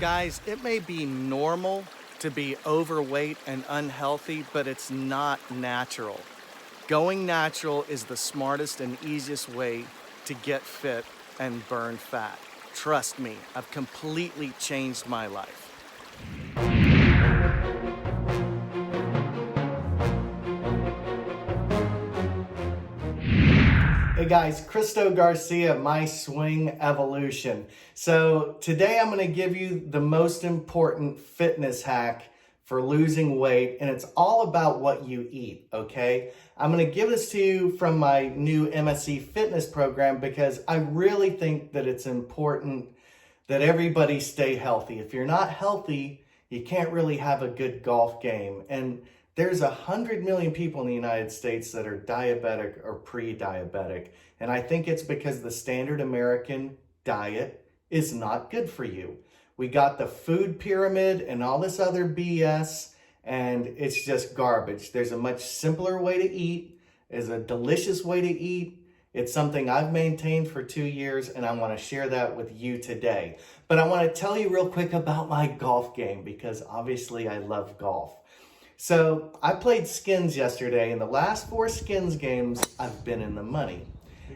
Guys, it may be normal to be overweight and unhealthy, but it's not natural. Going natural is the smartest and easiest way to get fit and burn fat. Trust me, I've completely changed my life. Hey guys, Christo Garcia, My Swing Evolution. So today I'm going to give you the most important fitness hack for losing weight, and it's all about what you eat, okay? I'm going to give this to you from my new Mse Fitness program because I really think that it's important that everybody stay healthy. If you're not healthy, you can't really have a good golf game. And there's 100 million people in the United States that are diabetic or pre-diabetic. And I think it's because the standard American diet is not good for you. We got the food pyramid and all this other BS, and it's just garbage. There's a much simpler way to eat. There's a delicious way to eat. It's something I've maintained for 2 years, and I want to share that with you today. But I want to tell you real quick about my golf game because obviously I love golf. So I played skins yesterday. In the last 4 skins games, I've been in the money.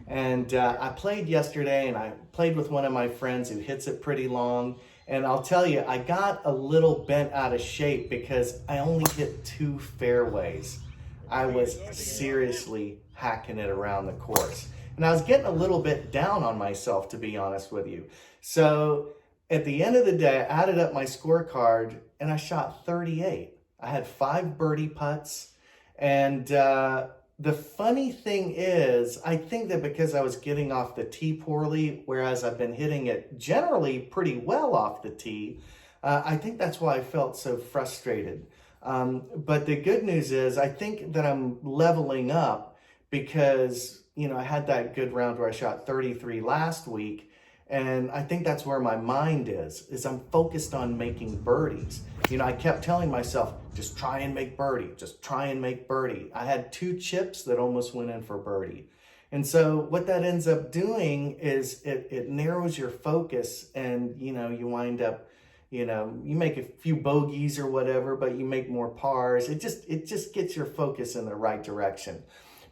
And I played yesterday, and I played with one of my friends who hits it pretty long. And I'll tell you, I got a little bent out of shape because I only hit 2 fairways. I was seriously hacking it around the course. And I was getting a little bit down on myself, to be honest with you. So at the end of the day, I added up my scorecard, and I shot 38. I had 5 birdie putts, and the funny thing is, I think that because I was getting off the tee poorly, whereas I've been hitting it generally pretty well off the tee, I think that's why I felt so frustrated. But the good news is, I think that I'm leveling up because, you know, I had that good round where I shot 33 last week. And I think that's where my mind is I'm focused on making birdies. You know, I kept telling myself, just try and make birdie, just try and make birdie. I had 2 chips that almost went in for birdie. And so what that ends up doing is it narrows your focus, and, you know, you wind up, you know, you make a few bogeys or whatever, but you make more pars. It just gets your focus in the right direction.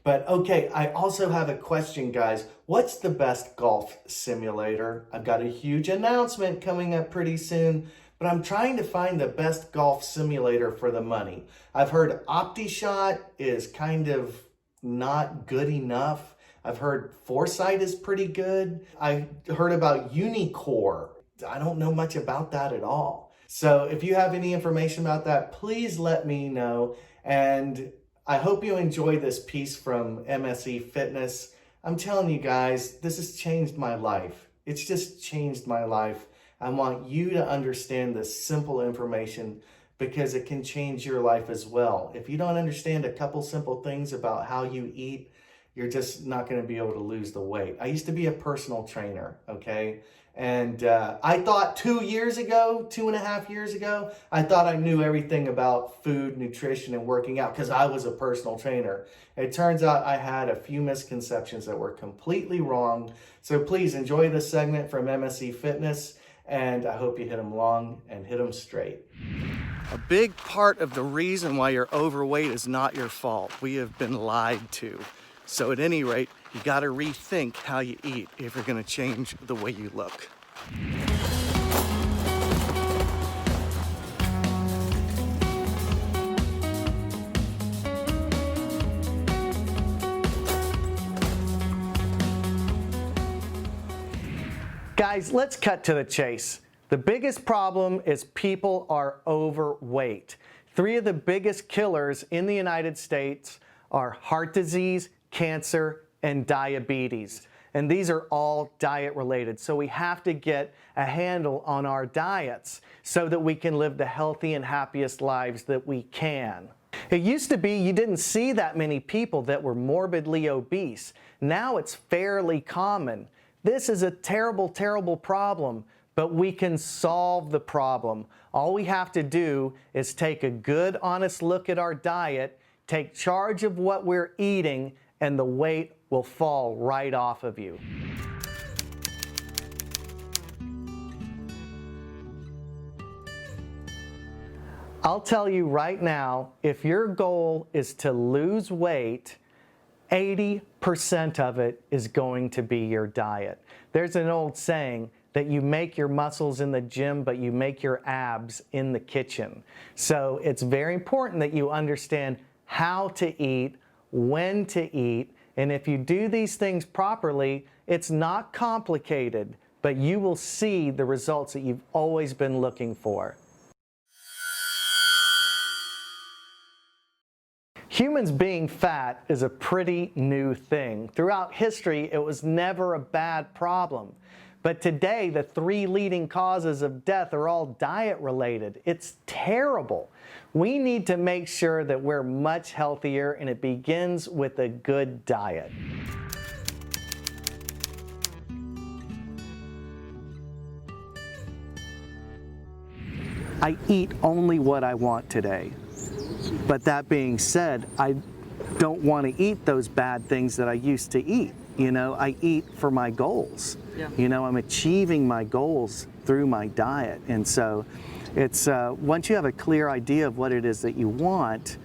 But okay, I also have a question, guys. What's the best golf simulator? I've got a huge announcement coming up pretty soon, but I'm trying to find the best golf simulator for the money. I've heard OptiShot is kind of not good enough. I've heard Foresight is pretty good. I heard about Unicore. I don't know much about that at all. So if you have any information about that, please let me know. And I hope you enjoy this piece from Mse Fitness. I'm telling you guys, this has changed my life. It's just changed my life. I want you to understand this simple information because it can change your life as well. If you don't understand a couple simple things about how you eat, you're just not going to be able to lose the weight. I used to be a personal trainer, okay? And I thought 2 years ago, 2.5 years ago, I thought I knew everything about food, nutrition, and working out because I was a personal trainer. It turns out I had a few misconceptions that were completely wrong. So please enjoy this segment from Mse Fitness, and I hope you hit them long and hit them straight. A big part of the reason why you're overweight is not your fault. We have been lied to. So at any rate, you got to rethink how you eat if you're going to change the way you look. Guys, let's cut to the chase. The biggest problem is people are overweight. 3 of the biggest killers in the United States are heart disease, cancer, and diabetes. And these are all diet related. So we have to get a handle on our diets so that we can live the healthy and happiest lives that we can. It used to be you didn't see that many people that were morbidly obese. Now it's fairly common. This is a terrible, terrible problem, but we can solve the problem. All we have to do is take a good, honest look at our diet, take charge of what we're eating, and the weight will fall right off of you. I'll tell you right now, if your goal is to lose weight, 80% of it is going to be your diet. There's an old saying that you make your muscles in the gym, but you make your abs in the kitchen. So it's very important that you understand how to eat, when to eat, and if you do these things properly, it's not complicated, but you will see the results that you've always been looking for. Humans being fat is a pretty new thing. Throughout history, it was never a bad problem. But today, the 3 leading causes of death are all diet-related. It's terrible. We need to make sure that we're much healthier, and it begins with a good diet. I eat only what I want today. But that being said, I don't want to eat those bad things that I used to eat. You know, I eat for my goals. Yeah. You know, I'm achieving my goals through my diet. And so it's, once you have a clear idea of what it is that you want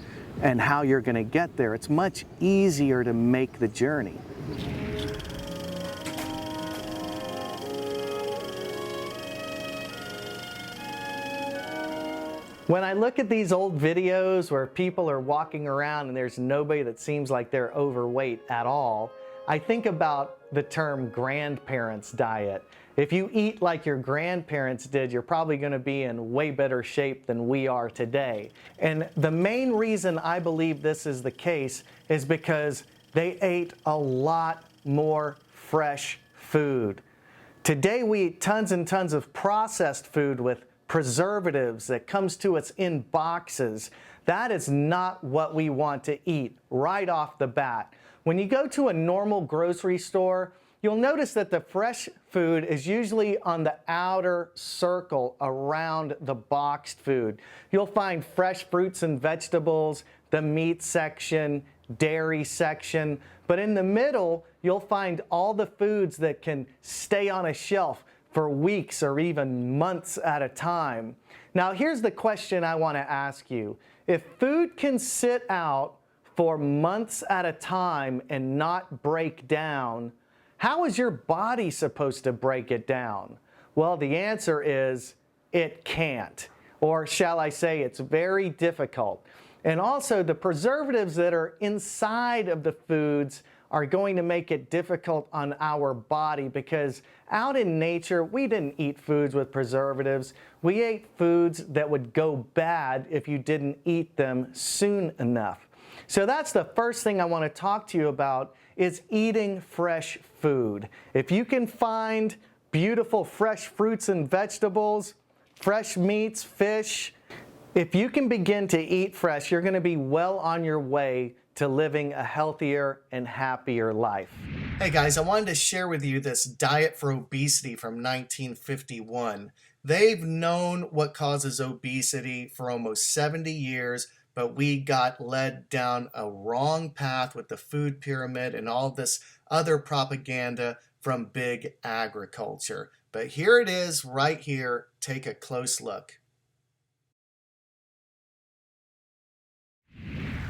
and how you're going to get there, it's much easier to make the journey. When I look at these old videos where people are walking around and there's nobody that seems like they're overweight at all, I think about the term grandparents diet. If you eat like your grandparents did, you're probably going to be in way better shape than we are today. And the main reason I believe this is the case is because they ate a lot more fresh food. Today we eat tons and tons of processed food with preservatives that comes to us in boxes. That is not what we want to eat right off the bat. When you go to a normal grocery store, you'll notice that the fresh food is usually on the outer circle around the boxed food. You'll find fresh fruits and vegetables, the meat section, dairy section, but in the middle, you'll find all the foods that can stay on a shelf for weeks or even months at a time. Now, here's the question I want to ask you. If food can sit out for months at a time and not break down, how is your body supposed to break it down? Well, the answer is it can't. Or shall I say it's very difficult. And also the preservatives that are inside of the foods are going to make it difficult on our body because out in nature, we didn't eat foods with preservatives. We ate foods that would go bad if you didn't eat them soon enough. So that's the first thing I want to talk to you about is eating fresh food. If you can find beautiful fresh fruits and vegetables, fresh meats, fish, if you can begin to eat fresh, you're going to be well on your way to living a healthier and happier life. Hey guys, I wanted to share with you this diet for obesity from 1951. They've known what causes obesity for almost 70 years, but we got led down a wrong path with the food pyramid and all this other propaganda from big agriculture. But here it is right here. Take a close look.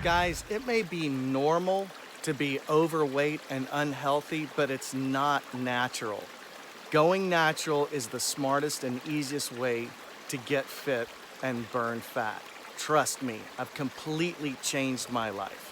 Guys, it may be normal to be overweight and unhealthy, but it's not natural. Going natural is the smartest and easiest way to get fit and burn fat. Trust me, I've completely changed my life.